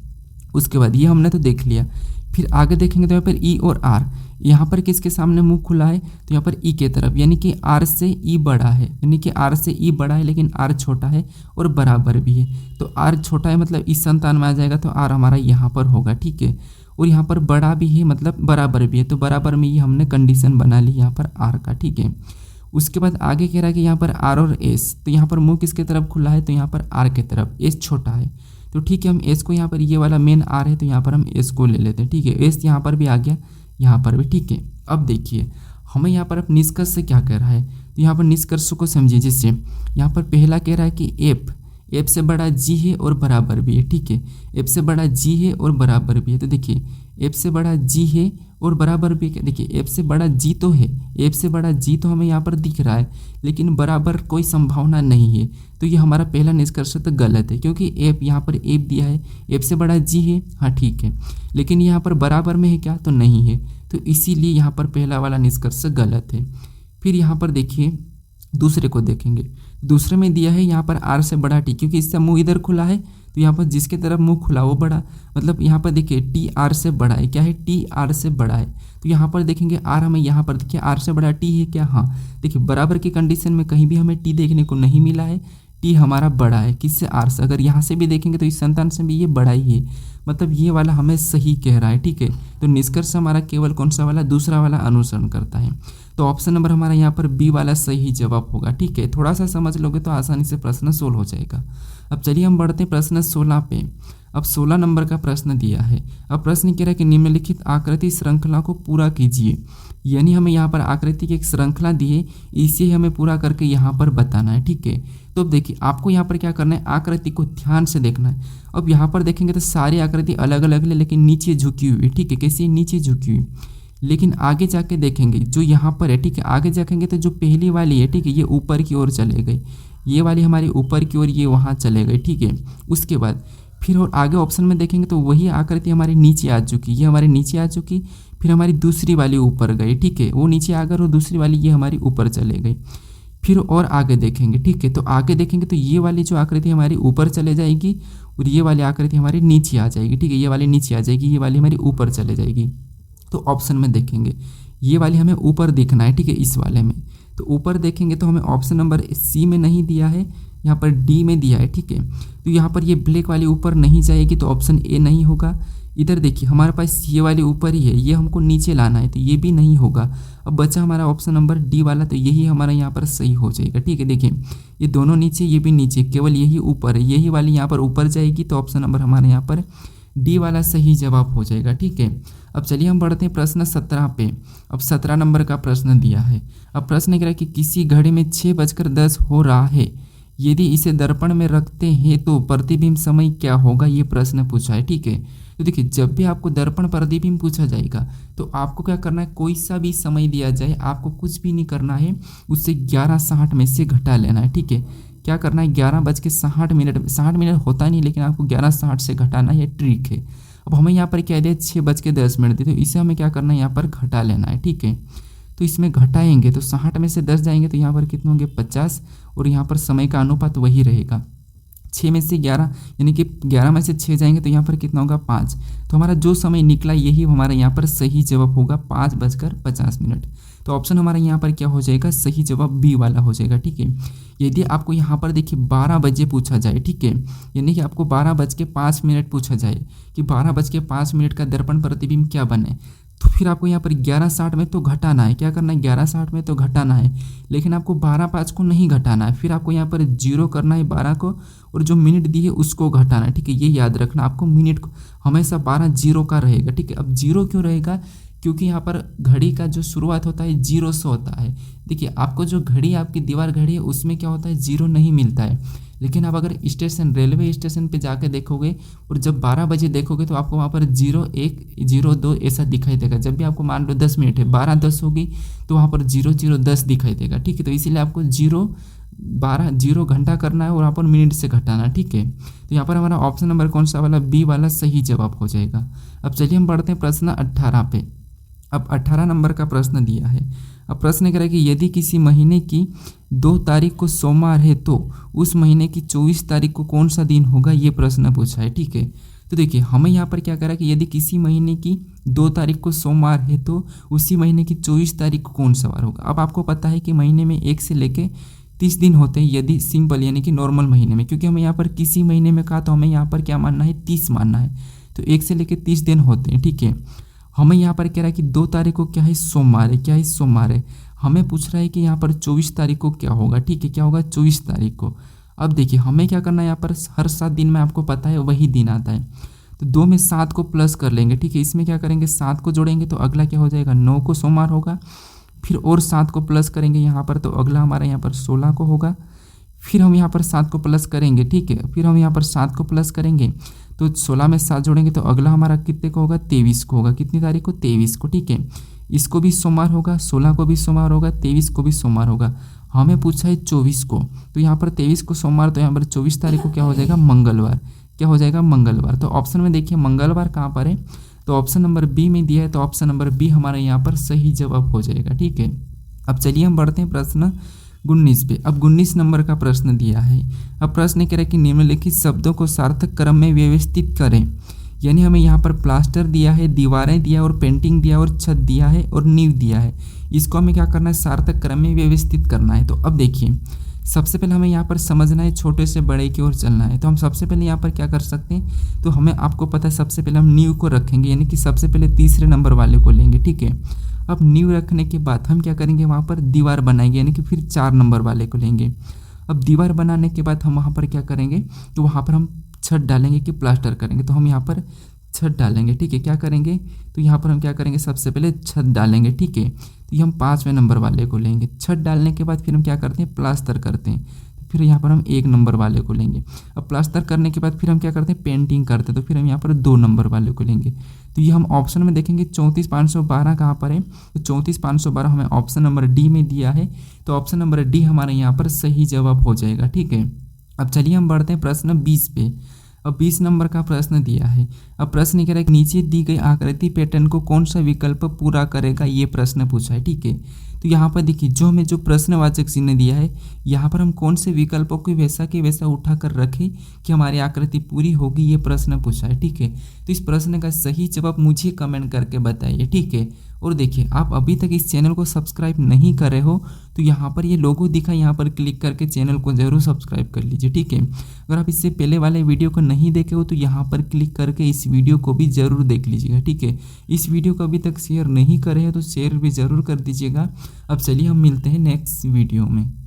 उसके बाद ये हमने तो देख लिया, फिर आगे देखेंगे तो यहाँ पर ई और आर, यहाँ पर किसके सामने मुंह खुला है तो यहाँ पर ई के तरफ, यानी कि आर से ई बड़ा है, यानी कि आर से ई बड़ा है लेकिन आर छोटा है और बराबर भी है, तो आर छोटा है मतलब इस संतान में आ जाएगा, तो आर हमारा यहाँ पर होगा, ठीक है। और यहाँ पर बड़ा भी है मतलब बराबर भी है, तो बराबर में ये हमने कंडीशन बना ली यहाँ पर आर का, ठीक है। उसके बाद आगे कह रहा है कि यहाँ पर आर और एस, तो यहाँ पर मुंह किसके तरफ खुला है तो यहाँ पर आर के तरफ, एस छोटा है, तो ठीक है हम एस को यहाँ पर, ये वाला मेन आर है तो यहाँ पर हम एस को ले लेते हैं, ठीक है। एस यहाँ पर भी आ गया, यहाँ पर भी, ठीक है। अब देखिए हमें यहाँ पर अब निष्कर्ष से क्या कह रहा है, तो यहाँ पर निष्कर्ष को समझिए, जिससे यहाँ पर पहला कह रहा है कि एफ से बड़ा जी है और बराबर भी है, ठीक है, एफ से बड़ा जी है और बराबर भी है, तो देखिए एफ से बड़ा जी है और बराबर भी, देखिए एफ से बड़ा जी तो है, एफ से बड़ा जी तो हमें यहाँ पर दिख रहा है, लेकिन बराबर कोई संभावना नहीं है, तो ये हमारा पहला निष्कर्ष तो गलत है, क्योंकि एफ यहाँ पर एफ दिया है, एफ से बड़ा जी है, हाँ ठीक है, लेकिन यहाँ पर बराबर में है क्या तो नहीं है, तो इसीलिए यहाँ पर पहला वाला निष्कर्ष गलत है। फिर यहाँ पर देखिए दूसरे को देखेंगे, दूसरे में दिया है यहाँ पर आर से बड़ा टी, क्योंकि इससे मुंह इधर खुला है, तो यहाँ पर जिसके तरफ मुंह खुला वो बड़ा, मतलब यहाँ पर देखिए टी आर से बड़ा है, क्या है टी आर से बड़ा है, तो यहाँ पर देखेंगे आर हमें यहाँ पर देखिए आर से बड़ा टी है क्या, हाँ देखिए बराबर की कंडीशन में कहीं भी हमें टी देखने को नहीं मिला है, टी हमारा बड़ा है किससे आर से, अगर यहाँ से भी देखेंगे तो इस संतान से भी ये बड़ा ही है, मतलब ये वाला हमें सही कह रहा है, ठीक है। तो निष्कर्ष हमारा केवल कौन सा वाला, दूसरा वाला अनुसरण करता है, तो ऑप्शन नंबर हमारा यहाँ पर बी वाला सही जवाब होगा, ठीक है। थोड़ा सा समझ लोगे तो आसानी से प्रश्न सोल्व हो जाएगा। अब चलिए हम बढ़ते हैं प्रश्न 16 पे। अब 16 नंबर का प्रश्न दिया है। अब प्रश्न कह रहा है कि निम्नलिखित आकृति श्रृंखला को पूरा कीजिए, यानी हमें यहाँ पर आकृति की एक श्रृंखला दी है, इसे हमें पूरा करके यहाँ पर बताना है, ठीक है। तो अब देखिए आपको यहाँ पर क्या करना है, आकृति को ध्यान से देखना है। अब यहाँ पर देखेंगे तो सारी आकृति अलग अलग है, लेकिन नीचे झुकी हुई है, ठीक है, कैसी नीचे झुकी हुई, लेकिन आगे जाके देखेंगे जो यहाँ पर है, ठीक है, आगे जाएंगे तो जो पहली वाली है, ठीक है, ये ऊपर की ओर चले गई, ये वाली हमारी ऊपर की ओर, ये वहाँ चले गए, ठीक है। उसके बाद फिर और आगे ऑप्शन में देखेंगे तो वही आकृति हमारी नीचे आ चुकी, ये हमारी नीचे आ चुकी, फिर हमारी दूसरी वाली ऊपर गई, ठीक है, वो नीचे आ गई और दूसरी वाली ये हमारी ऊपर चले गई। फिर और आगे देखेंगे, ठीक है, तो आगे देखेंगे तो ये वाली जो आकृति हमारी ऊपर चले जाएगी और ये वाली आकृति हमारी नीचे आ जाएगी, ठीक है, ये वाली नीचे आ जाएगी, ये वाली हमारी ऊपर चले जाएगी। तो ऑप्शन में देखेंगे ये वाली हमें ऊपर देखना है, ठीक है, इस वाले में, तो ऊपर देखेंगे तो हमें ऑप्शन नंबर सी में नहीं दिया है, यहाँ पर डी में दिया है, ठीक है। तो यहाँ पर ये ब्लैक वाली ऊपर नहीं जाएगी, तो ऑप्शन ए नहीं होगा। इधर देखिए हमारे पास ये वाली ऊपर ही है, ये हमको नीचे लाना है, तो ये भी नहीं होगा। अब बचा हमारा ऑप्शन नंबर डी वाला, तो यही हमारा यहाँ पर सही हो जाएगा, ठीक है। देखिए ये दोनों नीचे, ये भी नीचे, केवल यही ऊपर है, यही वाली यहाँ पर ऊपर जाएगी, तो ऑप्शन नंबर हमारे यहाँ पर डी वाला सही जवाब हो जाएगा, ठीक है। अब चलिए हम बढ़ते हैं प्रश्न 17 पे। अब 17 नंबर का प्रश्न दिया है। अब प्रश्न कह रहा है कि किसी घड़ी में 6:10 हो रहा है, यदि इसे दर्पण में रखते हैं तो प्रतिबिंब समय क्या होगा, ये प्रश्न पूछा है, ठीक है। तो देखिए जब भी आपको दर्पण प्रतिबिंब पूछा जाएगा तो आपको क्या करना है, कोई सा भी समय दिया जाए आपको कुछ भी नहीं करना है, उससे 11:60 में से घटा लेना है, ठीक है। क्या करना है, 11:60, 60 मिनट होता नहीं, लेकिन आपको 11:60 से घटाना है, ट्रिक है। अब हमें यहाँ पर क्या दिया, 6:10 दी, तो इसे हमें क्या करना है, यहाँ पर घटा लेना है, ठीक है। तो इसमें घटाएंगे तो 60 में से 10 जाएंगे तो यहाँ पर कितने होंगे, 50, और यहाँ पर समय का अनुपात वही रहेगा। 6 में से 11, यानी कि 11 में से 6 जाएंगे तो यहाँ पर कितना होगा, 5। तो हमारा जो समय निकला यही हमारा यहाँ पर सही जवाब होगा, 5:50। तो ऑप्शन हमारा यहाँ पर क्या हो जाएगा, सही जवाब बी वाला हो जाएगा, ठीक है। यदि आपको यहाँ पर देखिए 12 बजे पूछा जाए, ठीक है, यानी कि आपको 12:05 पूछा जाए कि 12:05 का दर्पण प्रतिबिंब क्या बने, तो फिर आपको यहाँ पर 11:60 में तो घटाना है, क्या करना है 11:60 में तो घटाना है, लेकिन आपको 12:05 को नहीं घटाना है। फिर आपको यहाँ पर 0 करना है 12 को, और जो मिनट दी है उसको घटाना है, ठीक है। ये याद रखना आपको, मिनट को हमेशा 12 0 का रहेगा, ठीक है। अब 0 क्यों रहेगा, क्योंकि यहाँ पर घड़ी का जो शुरुआत होता है 0 से होता है। देखिए आपको जो घड़ी आपकी दीवार घड़ी है उसमें क्या होता है 0 नहीं मिलता है, लेकिन आप अगर स्टेशन रेलवे स्टेशन पे जाके देखोगे और जब 12 बजे देखोगे तो आपको वहाँ पर 01 02 ऐसा दिखाई देगा। जब भी आपको मान लो 10 मिनट है 12:10 होगी तो वहाँ पर 0010 दिखाई देगा, ठीक है। तो इसीलिए आपको 0 घंटा करना है और यहाँ पर मिनट से घटाना, ठीक है। तो यहाँ पर हमारा ऑप्शन नंबर कौन सा वाला, बी वाला सही जवाब हो जाएगा। अब चलिए हम बढ़ते हैं प्रश्न 18 पे। अब 18 नंबर का प्रश्न दिया है। अब प्रश्न कह रहा है कि यदि किसी महीने की 2 तारीख को सोमवार है तो उस महीने की 24 तारीख को कौन सा दिन होगा, ये प्रश्न पूछा है, ठीक है। तो देखिए हमें यहाँ पर क्या कह रहा है कि यदि किसी महीने की 2 तारीख को सोमवार है तो उसी महीने की 24 तारीख को कौन सा वार होगा। अब आपको पता है कि महीने में 1 से लेके 30 दिन होते हैं, यदि सिंपल यानी कि नॉर्मल महीने में, क्योंकि हमें यहाँ पर किसी महीने में कहा तो हमें यहाँ पर क्या मानना है 30 मानना है, तो 1 से लेके 30 दिन होते हैं, ठीक है। हमें यहाँ पर कह रहा है कि 2 तारीख को क्या है सोमवार है, क्या है सोमवार है। हमें पूछ रहा है कि यहाँ पर 24 तारीख को क्या होगा, ठीक है, क्या होगा 24 तारीख को। अब देखिए हमें क्या करना है, यहाँ पर हर 7 दिन में आपको पता है वही दिन आता है, तो 2 में 7 को प्लस कर लेंगे, ठीक है। इसमें क्या करेंगे 7 को जोड़ेंगे तो अगला क्या हो जाएगा 9 को सोमवार होगा, फिर और 7 को प्लस करेंगे यहाँ पर तो अगला हमारा यहाँ पर 16 को होगा, फिर हम यहाँ पर 7 को प्लस करेंगे, ठीक है। फिर हम यहाँ पर 7 को प्लस करेंगे तो 16 में 7 जोड़ेंगे तो अगला हमारा कितने को होगा 23 को होगा, कितनी तारीख को 23 को, ठीक है। इसको भी सोमवार होगा, 16 को भी सोमवार होगा, 23 को भी सोमवार होगा। हमें पूछा है 24 को, तो यहाँ पर 23 को सोमवार, तो यहाँ पर 24 तारीख को क्या हो जाएगा मंगलवार, क्या हो जाएगा मंगलवार। तो ऑप्शन में देखिए मंगलवार कहाँ पर है, तो ऑप्शन नंबर बी में दिया है, तो ऑप्शन नंबर बी हमारा यहाँ पर सही जवाब हो जाएगा, ठीक है। अब चलिए हम बढ़ते हैं प्रश्न 19 पे। अब 19 नंबर का प्रश्न दिया है। अब प्रश्न कह रहा है कि निम्नलिखित शब्दों को सार्थक क्रम में व्यवस्थित करें, यानी हमें यहाँ पर प्लास्टर दिया है, दीवारें दिया और पेंटिंग दिया और छत दिया है और नींव दिया है, इसको हमें क्या करना है सार्थक क्रम में व्यवस्थित करना है। तो अब देखिए सबसे पहले हमें यहाँ पर समझना है छोटे से बड़े की ओर चलना है, तो हम सबसे पहले यहाँ पर क्या कर सकते हैं, तो हमें आपको पता है सबसे पहले हम नींव को रखेंगे, यानी कि सबसे पहले तीसरे नंबर वाले को लेंगे, ठीक है। अब नींव रखने के बाद हम क्या करेंगे वहाँ पर दीवार बनाएंगे, यानी कि फिर 4 नंबर वाले को लेंगे। अब दीवार बनाने के बाद हम वहाँ पर क्या करेंगे, तो वहाँ पर हम छत डालेंगे कि प्लास्टर करेंगे, तो हम यहाँ पर छत डालेंगे, ठीक है। क्या करेंगे, तो यहाँ पर हम क्या करेंगे सबसे पहले छत डालेंगे, ठीक है। तो ये हम 5वें नंबर वाले को लेंगे। छत डालने के बाद फिर हम क्या करते हैं प्लास्टर करते हैं, फिर यहाँ पर हम 1 नंबर वाले को लेंगे। अब प्लास्टर करने के बाद फिर हम क्या करते हैं पेंटिंग करते हैं, तो फिर हम यहाँ पर 2 नंबर वाले को लेंगे। तो ये हम ऑप्शन में देखेंगे 34,512 कहाँ पर है, तो 34,512 हमें ऑप्शन नंबर डी में दिया है, तो ऑप्शन नंबर डी हमारे यहाँ पर सही जवाब हो जाएगा, ठीक है। अब चलिए हम बढ़ते हैं प्रश्न 20 पे। अब 20 नंबर का प्रश्न दिया है। अब प्रश्न कह रहा है कि नीचे दी गई आकृति पैटर्न को कौन सा विकल्प पूरा करेगा, ये प्रश्न पूछा है, ठीक है। तो यहाँ पर देखिए जो हमें जो प्रश्नवाचक चिन्ह दिया है, यहाँ पर हम कौन से विकल्पों को वैसा के वैसा उठा कर रखें कि हमारी आकृति पूरी होगी, ये प्रश्न पूछा है, ठीक है। तो इस प्रश्न का सही जवाब मुझे कमेंट करके बताइए, ठीक है। और देखिए आप अभी तक इस चैनल को सब्सक्राइब नहीं कर रहे हो तो यहाँ पर ये लोगो दिखा, यहाँ पर क्लिक करके चैनल को जरूर सब्सक्राइब कर लीजिए, ठीक है। अगर आप इससे पहले वाले वीडियो को नहीं देखे हो तो यहाँ पर क्लिक करके इस वीडियो को भी जरूर देख लीजिएगा, ठीक है। इस वीडियो को अभी तक शेयर नहीं करे हैं तो शेयर भी ज़रूर कर दीजिएगा। अब चलिए हम मिलते हैं नेक्स्ट वीडियो में।